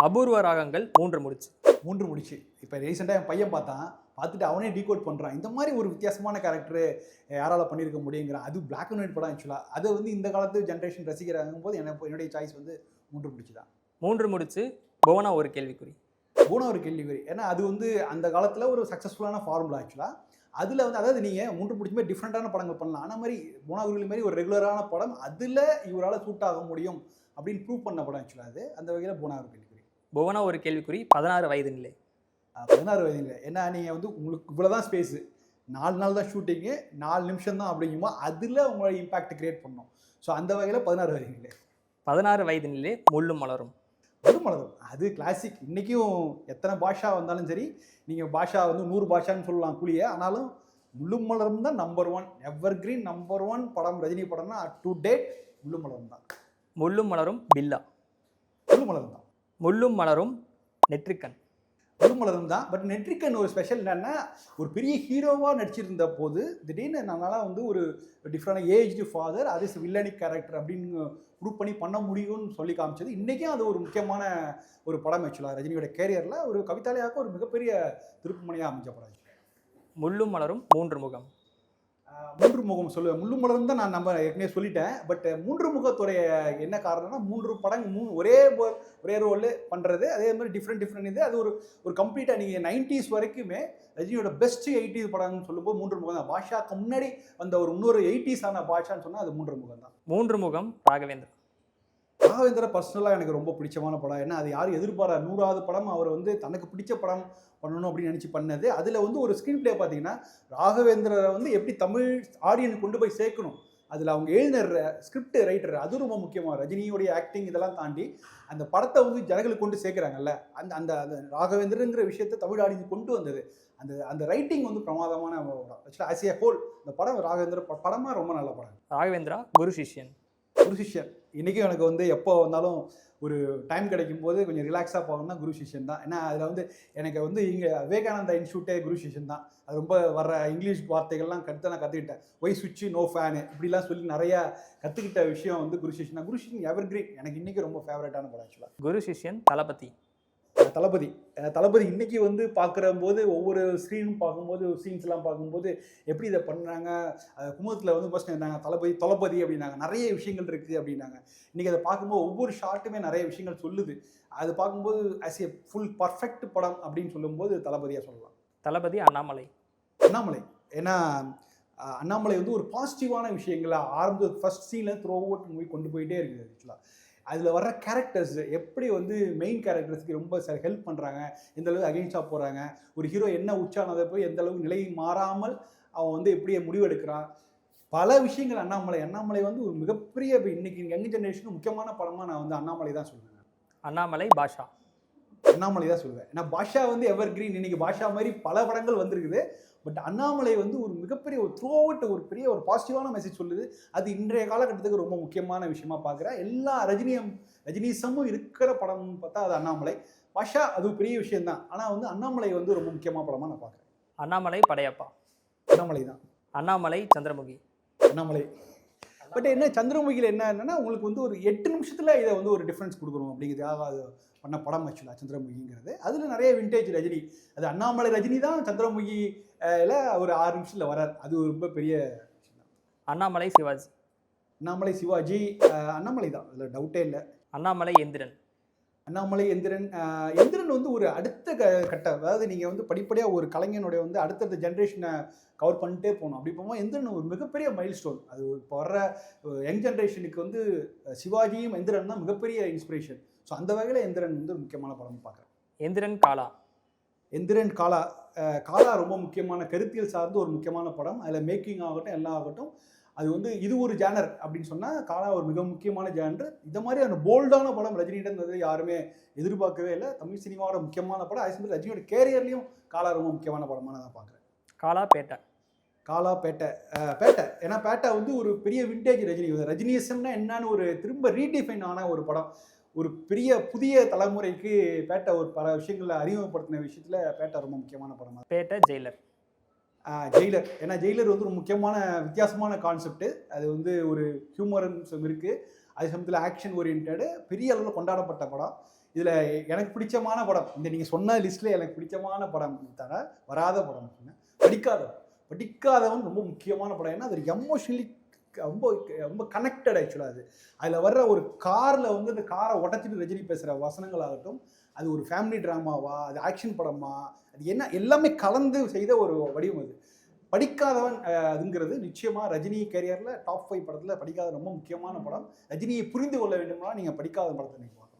அபூர்வ ராகங்கள் 3 முடிச்சு. 3 முடிச்சு. இப்போ ரீசெண்டாக என் பையன் பார்த்தான், பார்த்துட்டு அவனே டீகோட் பண்ணுறான். இந்த மாதிரி ஒரு வித்தியாசமான கேரக்டர் யாரால் பண்ணியிருக்க முடியுங்கிறான். அது பிளாக் அண்ட் ஒயிட் படம் ஆக்சுவலாக. அது வந்து இந்த காலத்து ஜென்ரேஷன் ரசிக்கிறாங்கும் போது என்னுடைய சாய்ஸ் வந்து 3 முடிச்சு தான். 3 முடிச்சு புவனா ஒரு கேள்விக்குறி. புவனா ஒரு கேள்விக்குறி. ஏன்னா அது வந்து அந்த காலத்தில் ஒரு சக்ஸஸ்ஃபுல்லான ஃபார்முலா ஆக்சுவலாக. அதில் வந்து அதாவது நீங்கள் 3 முடிச்சு மாதிரி டிஃப்ரெண்ட்டான படங்கள் பண்ணலாம். ஆனால் மாதிரி புவனா ஒரு மாதிரி ஒரு ரெகுலரான படம் அதில் இவரால் சூட் ஆக முடியும் அப்படின்னு ப்ரூவ் பண்ண படம் ஆக்சுவலாக. அது அந்த வகையில் புவனா ஒரு கேள்விக்குறி. புவனா ஒரு கேள்விக்குறி 16 வயது நிலை. 16 வயதுங்க. ஏன்னா நீங்கள் வந்து உங்களுக்கு இவ்வளோதான் ஸ்பேஸு, 4 நாள் தான் ஷூட்டிங்கு, 4 நிமிஷம் தான் அப்படிங்குமா அதில் உங்களோட இம்பாக்ட் கிரியேட் பண்ணணும். ஸோ அந்த வகையில் 16 வயதுங்களே. 16 வயது நிலை முள்ளும் மலரும். முள்ளும் மலரும் அது கிளாசிக். இன்றைக்கும் எத்தனை பாஷா வந்தாலும் சரி, நீங்கள் பாஷா வந்து 100 பாஷான்னு சொல்லலாம் கூலிய, ஆனாலும் முள்ளும் மலரும் தான் நம்பர் 1 எவர் கிரீன் நம்பர் 1 படம். ரஜினி படம்னா டு டேட் முள்ளும் மலரும் தான். முள்ளும் மலரும் பில்லா. முள்ளும் மலரும் தான். முள்ளும் மலரும் நெற்றிக்கண். முள்ளும் மலரும் தான். பட் நெற்றிக்கண் ஒரு ஸ்பெஷல் என்னன்னா, ஒரு பெரிய ஹீரோவாக நடிச்சிருந்த போது திடீர்னு நம்மளால் வந்து ஒரு டிஃப்ரெண்டான ஏஜ்டு ஃபாதர் அது வில்லனிக் கேரக்டர் அப்படின்னு ப்ரூவ் பண்ணி பண்ண முடியும்னு சொல்லி காமிச்சது. இன்றைக்கும் அது ஒரு முக்கியமான ஒரு படம் ஆக்சுவலாக. ரஜினியோட கேரியரில் ஒரு கவிதாலயாவுக்கு ஒரு மிகப்பெரிய திருப்புமுனையாக அமைஞ்ச படம். முள்ளும் மலரும் 3 முகம். 3 முகம் சொல்லுவேன். முள்ளும் மலரும் தான் நான் நம்ம ஏற்கனவே சொல்லிட்டேன். பட் 3 முகத்துடைய என்ன காரணம்னா, 3 படங்கள் ஒரே ரோல் பண்ணுறது, அதே மாதிரி டிஃப்ரெண்ட் இது. அது ஒரு கம்ப்ளீட்டாக நீங்கள் 90s வரைக்குமே ரஜினியோட பெஸ்ட் 80s படம்னு சொல்லும்போது 3 முகம் தான். பாஷாக்கு முன்னாடி அந்த ஒரு இன்னொரு 80s ஆன பாஷான்னு சொன்னால் அது 3 முகம் தான். 3 முகம் ராகவேந்திரா. ராகவேந்திரா பர்சனலாக எனக்கு ரொம்ப பிடிச்சமான படம். ஏன்னா அது யாரும் எதிர்பாரா 100வது படம் அவர் வந்து தனக்கு பிடிச்ச படம் பண்ணணும் அப்படின்னு நினச்சி பண்ணது. அதில் வந்து ஒரு ஸ்க்ரீன் பிளே பார்த்தீங்கன்னா, ராகவேந்திரரை வந்து எப்படி தமிழ் ஆடியன்ஸ் கொண்டு போய் சேர்க்கணும், அதில் அவங்க எழுதுற ஸ்கிரிப்ட் ரைட்டர் அது ரொம்ப முக்கியமாக. ரஜினியோடைய ஆக்டிங் இதெல்லாம் தாண்டி அந்த படத்தை வந்து ஜனங்களுக்கு கொண்டு சேர்க்குறாங்கல்ல, அந்த அந்த அந்த ராகவேந்திரங்கிற விஷயத்தை தமிழ் ஆடியன்ஸ் கொண்டு வந்தது. அந்த அந்த ரைட்டிங் வந்து பிரமாதமான படம். ஆக்சுவலாக ஆஸ் ஏ ஹோல் இந்த படம் ராகவேந்திர படமாக ரொம்ப நல்ல படம். ராகவேந்திரா குரு சிஷ்யன். குரு சிஷ்யன் இன்றைக்கும் எனக்கு வந்து எப்போ வந்தாலும் ஒரு டைம் கிடைக்கும் போது கொஞ்சம் ரிலாக்ஸாக போகணும்னா குரு சிஷ்யன் தான். ஏன்னா அதில் வந்து எனக்கு வந்து இங்கே விவேகானந்தா இன்ஸ்டியூட்டே குரு சிஷ்யன் தான். அது ரொம்ப வர இங்கிலீஷ் வார்த்தைகள்லாம் நான் கற்றுக்கிட்டேன். ஒய் சுவிட்சு நோ ஃபேனு இப்படிலாம் சொல்லி நிறையா கற்றுக்கிட்ட விஷயம் வந்து குரு சிஷ்யன் தான். குரு சிஷ்யன் எவர் கிரீன் எனக்கு இன்றைக்கி ரொம்ப ஃபேவரட்டான படம் ஆக்சுவலாக. குரு சிஷ்யன் தளபதி. தளபதி இன்றைக்கி வந்து பார்க்குற போது ஒவ்வொரு ஸ்க்ரீனும் பார்க்கும்போது சீன்ஸ்லாம் பார்க்கும்போது எப்படி இதை பண்ணுறாங்க. குமுதத்தில் வந்து ஃபஸ்ட் இருந்தாங்க தளபதி அப்படின்னாங்க, நிறைய விஷயங்கள் இருக்குது அப்படின்னாங்க. இன்றைக்கி அதை பார்க்கும்போது ஒவ்வொரு ஷார்ட்டுமே நிறைய விஷயங்கள் சொல்லுது. அது பார்க்கும்போது ஆஸ் ஏ ஃபுல் பர்ஃபெக்ட் படம் அப்படின்னு சொல்லும்போது தளபதியாக சொல்லலாம். தளபதி அண்ணாமலை. ஏன்னா அண்ணாமலை வந்து ஒரு பாசிட்டிவான விஷயங்களை ஆரம்ப ஃபர்ஸ்ட் சீனில் த்ரூ அவுட் மூவி கொண்டு போயிட்டே இருக்குது. ஆக்சுவலாக அதில் வர்ற கேரக்டர்ஸ் எப்படி வந்து மெயின் கேரக்டர்ஸ்க்கு ரொம்ப ஹெல்ப் பண்ணுறாங்க, எந்த அளவுக்கு அகெயின்ஸ்டாக போகிறாங்க, ஒரு ஹீரோ என்ன உச்சானதை போய் எந்த அளவுக்கு நிலை மாறாமல் அவன் வந்து எப்படி முடிவெடுக்கிறான், பல விஷயங்கள். அண்ணாமலை வந்து ஒரு மிகப்பெரிய இன்னைக்கு யங் ஜென்ரேஷனுக்கு முக்கியமான படமாக நான் வந்து அண்ணாமலை தான் சொல்லுவேன். அண்ணாமலை பாஷா. அண்ணாமலை தான் சொல்லுவேன். ஏன்னா பாஷா வந்து எவர் கிரீன். இன்னைக்கு பாஷா மாதிரி பல படங்கள் வந்திருக்குது. பட் அண்ணாமலை வந்து ஒரு மிகப்பெரிய ஒரு த்ரூ அவுட் ஒரு பெரிய ஒரு பாசிட்டிவான மெசேஜ் சொல்லுது. அது இன்றைய காலகட்டத்துக்கு ரொம்ப முக்கியமான விஷயமா பார்க்குறேன். எல்லா ரஜினிசமும் இருக்கிற படம்னு பார்த்தா அது அண்ணாமலை. பாஷா அது பெரிய விஷயம்தான். ஆனால் வந்து அண்ணாமலை வந்து ரொம்ப முக்கியமான படமாக நான் பார்க்குறேன். அண்ணாமலை படையப்பா. அண்ணாமலை தான். அண்ணாமலை சந்திரமுகி. அண்ணாமலை. பட் என்ன சந்திரமுகியில் என்னன்னா உங்களுக்கு வந்து ஒரு 8 நிமிஷத்தில் இதை வந்து ஒரு டிஃப்ரென்ஸ் கொடுக்கணும் அப்படிங்கிறதுக்காக அது பண்ண படம் ஆக்சுவலாக சந்திரமுகிங்கிறது. அதில் நிறைய விண்டேஜ் ரஜினி. அது அண்ணாமலை ரஜினி தான் சந்திரமுகியில் ஒரு 6 நிமிஷத்தில் வரார். அது ஒரு ரொம்ப பெரிய விஷயம். அண்ணாமலை சிவாஜி. அண்ணாமலை தான், அதில் டவுட்டே இல்லை. அண்ணாமலை எந்திரன். எந்திரன் வந்து ஒரு அடுத்த கட்டம். அதாவது நீங்கள் வந்து படிப்படியாக ஒரு கலைஞனுடைய வந்து அடுத்தடுத்த ஜென்ரேஷனை கவர் பண்ணிட்டே போகணும். அப்படி போகும்போது எந்திரன் ஒரு மிகப்பெரிய மைல் ஸ்டோன். அது இப்போ வர்ற யங் ஜென்ரேஷனுக்கு வந்து சிவாஜியும் எந்திரன் தான் மிகப்பெரிய இன்ஸ்பிரேஷன். ஸோ அந்த வகையில் எந்திரன் வந்து முக்கியமான படம் பார்க்குறேன். எந்திரன் காலா ரொம்ப முக்கியமான கருத்தியல் சார்ந்து ஒரு முக்கியமான படம். அதில் மேக்கிங் ஆகட்டும் எல்லாம் ஆகட்டும் அது வந்து இது ஒரு ஜானர் அப்படின்னு சொன்னால் காலா ஒரு மிக முக்கியமான ஜானர். இந்த மாதிரி அந்த போல்டான படம் ரஜினிகிட்ட யாருமே எதிர்பார்க்கவே இல்லை. தமிழ் சினிமாவோட முக்கியமான படம். அதே சமயம் ரஜினியோட கேரியர்லையும் காலா ரொம்ப முக்கியமான படமாக நான் பார்க்குறேன். காலாப்பேட்டை. ஏன்னா பேட்டை வந்து ஒரு பெரிய விண்டேஜ் ரஜினிசம்னா என்னன்னு ஒரு திரும்ப ரீடிஃபைன் ஆன ஒரு படம். ஒரு பெரிய புதிய தலைமுறைக்கு பேட்டை ஒரு பல விஷயங்களை அறிமுகப்படுத்தின விஷயத்தில் பேட்டை ரொம்ப முக்கியமான படம். பேட்டை ஜெயிலர். ஏன்னா ஜெயிலர் வந்து ஒரு முக்கியமான வித்தியாசமான கான்செப்ட். அது வந்து ஒரு ஹியூமரன்ஸும் இருக்குது. அதே சமயத்தில் ஆக்ஷன் ஓரியன்டு பெரிய அளவில் கொண்டாடப்பட்ட படம். இதில் எனக்கு பிடிச்சமான படம், இந்த நீங்கள் சொன்ன லிஸ்ட்டில் எனக்கு பிடிச்சமான படம் தவிர வராத படம் படிக்காதவன் ரொம்ப முக்கியமான படம். ஏன்னா அது எமோஷனலி ரொம்ப ரொம்ப கனெக்டட் ஆக்சுவலாக. அதில் வர்ற ஒரு காரில் வந்து அந்த காரை உடச்சிட்டு ரஜினி பேசுகிற வசனங்கள் ஆகட்டும், அது ஒரு ஃபேமிலி ட்ராமாவா, அது ஆக்ஷன் படமா, அது என்ன எல்லாமே கலந்து செய்த ஒரு வடிவம் அது. படிக்காதவன் அதுங்கிறது நிச்சயமாக ரஜினி கேரியரில் டாப் 5 படத்தில் படிக்காத ரொம்ப முக்கியமான படம். ரஜினியை புரிந்து கொள்ள வேண்டும்னா நீங்கள் படிக்காத படத்தை நினைக்கலாம்.